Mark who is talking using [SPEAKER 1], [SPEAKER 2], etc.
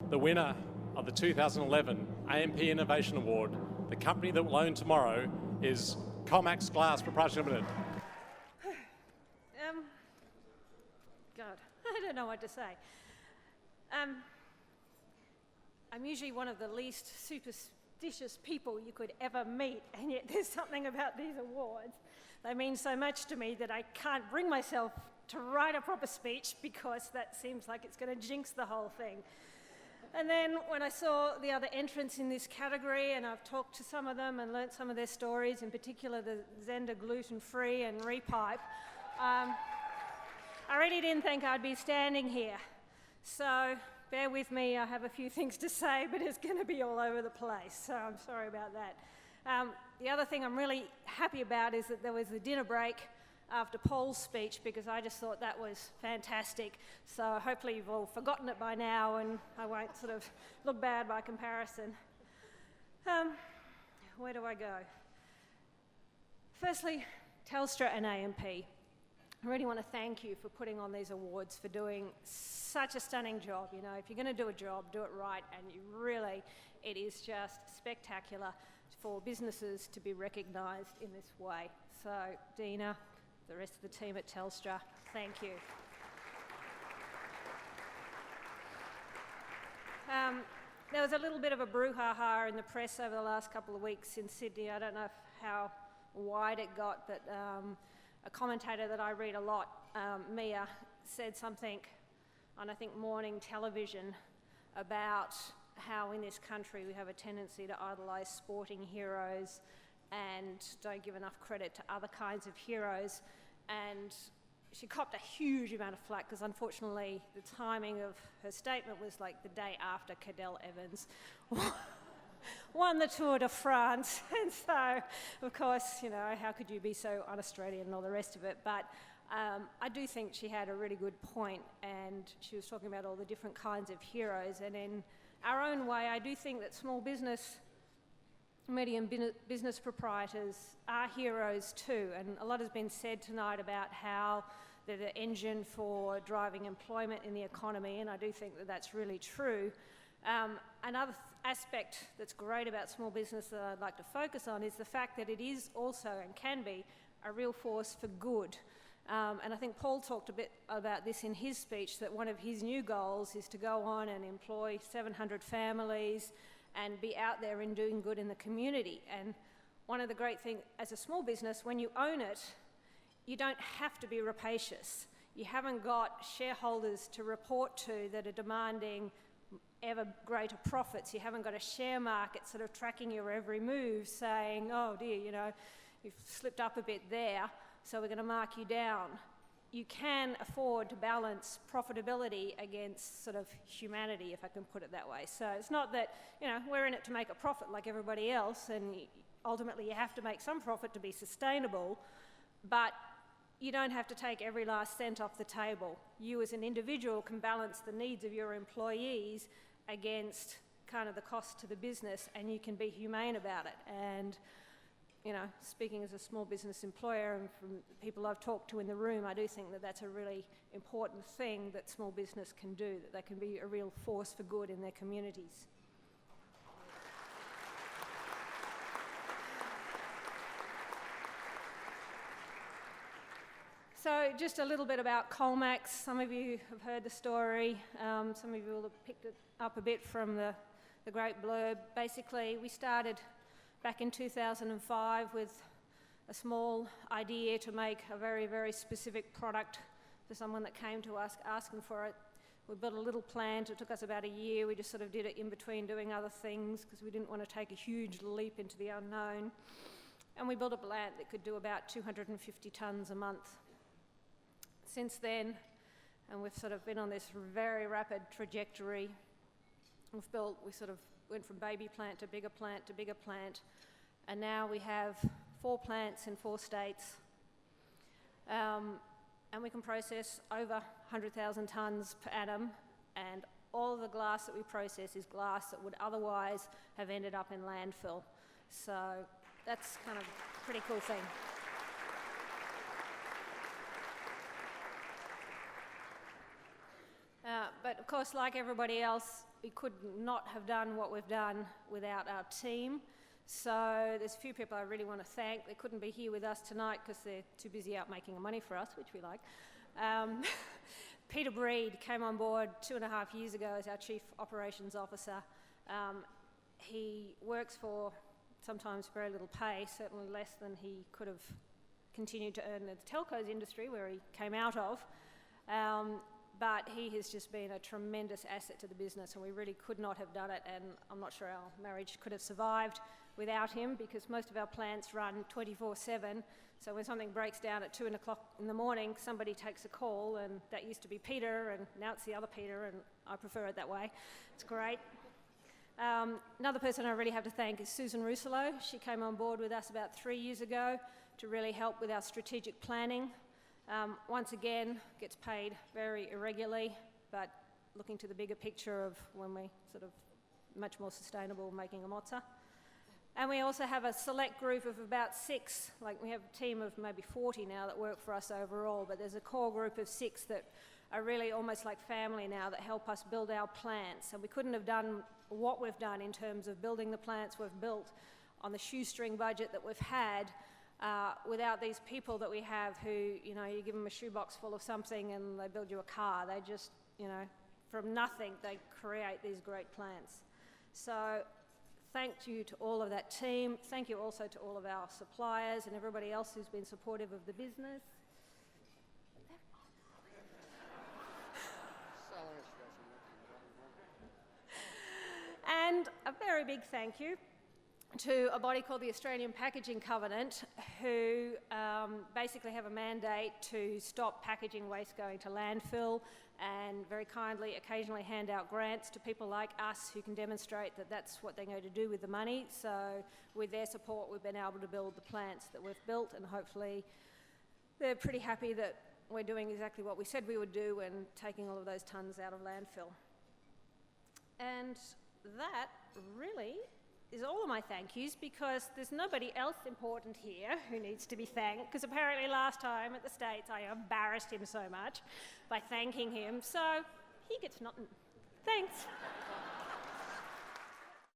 [SPEAKER 1] The winner of the 2011 AMP Innovation Award, the company that will own tomorrow, is Colmax Glass Proprietary Limited.
[SPEAKER 2] God, I don't know what to say. I'm usually one of the least superstitious people you could ever meet, and yet there's something about these awards. They mean so much to me that I can't bring myself to write a proper speech because that seems like it's going to jinx the whole thing. And then when I saw the other entrants in this category, and I've talked to some of them and learnt some of their stories, in particular the Zenda gluten-free and Repipe, I really didn't think I'd be standing here. So bear with me, I have a few things to say, but it's going to be all over the place, so I'm sorry about that. The other thing I'm really happy about is that there was the dinner break after Paul's speech, because I just thought that was fantastic. So hopefully you've all forgotten it by now and I won't sort of look bad by comparison. Where do I go? Firstly, Telstra and AMP. I really want to thank you for putting on these awards, for doing such a stunning job. You know, if you're going to do a job, do it right, and you really, it is just spectacular for businesses to be recognised in this way. So, Dina, the rest of the team at Telstra, thank you. There was a little bit of a brouhaha in the press over the last couple of weeks in Sydney. I don't know how wide it got, but a commentator that I read a lot, Mia, said something on, I think, morning television about how in this country we have a tendency to idolise sporting heroes and don't give enough credit to other kinds of heroes. And she copped a huge amount of flack because unfortunately the timing of her statement was like the day after Cadel Evans won the Tour de France. And so, of course, you know, how could you be so un-Australian and all the rest of it? But I do think she had a really good point, and she was talking about all the different kinds of heroes. And in our own way, I do think that small business, medium business proprietors are heroes too, and a lot has been said tonight about how they're the engine for driving employment in the economy, and I do think that that's really true. Another aspect that's great about small business that I'd like to focus on is the fact that it is also, and can be, a real force for good. And I think Paul talked a bit about this in his speech, that one of his new goals is to go on and employ 700 families and be out there and doing good in the community. And one of the great things as a small business, when you own it, you don't have to be rapacious. You haven't got shareholders to report to that are demanding ever greater profits. You haven't got a share market sort of tracking your every move saying, oh dear, you know, you've slipped up a bit there, so we're going to mark you down. You can afford to balance profitability against sort of humanity, if I can put it that way. So it's not that, you know, we're in it to make a profit like everybody else, and ultimately you have to make some profit to be sustainable, but you don't have to take every last cent off the table. You as an individual can balance the needs of your employees against kind of the cost to the business, and you can be humane about it. And you know, speaking as a small business employer and from people I've talked to in the room, I do think that that's a really important thing that small business can do, that they can be a real force for good in their communities. So just a little bit about Colmax. Some of you have heard the story. Some of you will have picked it up a bit from the great blurb. Basically, we started back in 2005 with a small idea to make a very, very specific product for someone that came to us asking for it. We built a little plant. It took us about a year. We just sort of did it in between doing other things because we didn't want to take a huge leap into the unknown. And we built a plant that could do about 250 tonnes a month. Since then, and we've sort of been on this very rapid trajectory, we sort of went from baby plant to bigger plant to bigger plant, and now we have 4 plants in 4 states, and we can process over 100,000 tonnes per annum, and all of the glass that we process is glass that would otherwise have ended up in landfill. So that's kind of a pretty cool thing. But of course, like everybody else, we could not have done what we've done without our team. So there's a few people I really want to thank. They couldn't be here with us tonight because they're too busy out making money for us, which we like. Peter Breed came on board 2.5 years ago as our Chief Operations Officer. He works for sometimes very little pay, certainly less than he could have continued to earn in the telcos industry where he came out of. But he has just been a tremendous asset to the business, and we really could not have done it, and I'm not sure our marriage could have survived without him, because most of our plants run 24/7. So when something breaks down at 2 o'clock in the morning, somebody takes a call, and that used to be Peter, and now it's the other Peter, and I prefer it that way. It's great. Another person I really have to thank is Susan Russello. She came on board with us about 3 years ago to really help with our strategic planning. Once again, gets paid very irregularly, but looking to the bigger picture of when we sort of much more sustainable making a mozza. And we also have a select group of about 6, like we have a team of maybe 40 now that work for us overall, but there's a core group of 6 that are really almost like family now that help us build our plants. And we couldn't have done what we've done in terms of building the plants we've built on the shoestring budget that we've had without these people that we have who, you know, you give them a shoebox full of something and they build you a car. They just, you know, from nothing, they create these great plants. So thank you to all of that team. Thank you also to all of our suppliers and everybody else who's been supportive of the business. And a very big thank you to a body called the Australian Packaging Covenant, who basically have a mandate to stop packaging waste going to landfill and very kindly occasionally hand out grants to people like us who can demonstrate that that's what they're going to do with the money. So with their support, we've been able to build the plants that we've built, and hopefully they're pretty happy that we're doing exactly what we said we would do and taking all of those tonnes out of landfill. And that really is all of my thank yous, because there's nobody else important here who needs to be thanked, because apparently last time at the States I embarrassed him so much by thanking him, so he gets nothing. Thanks.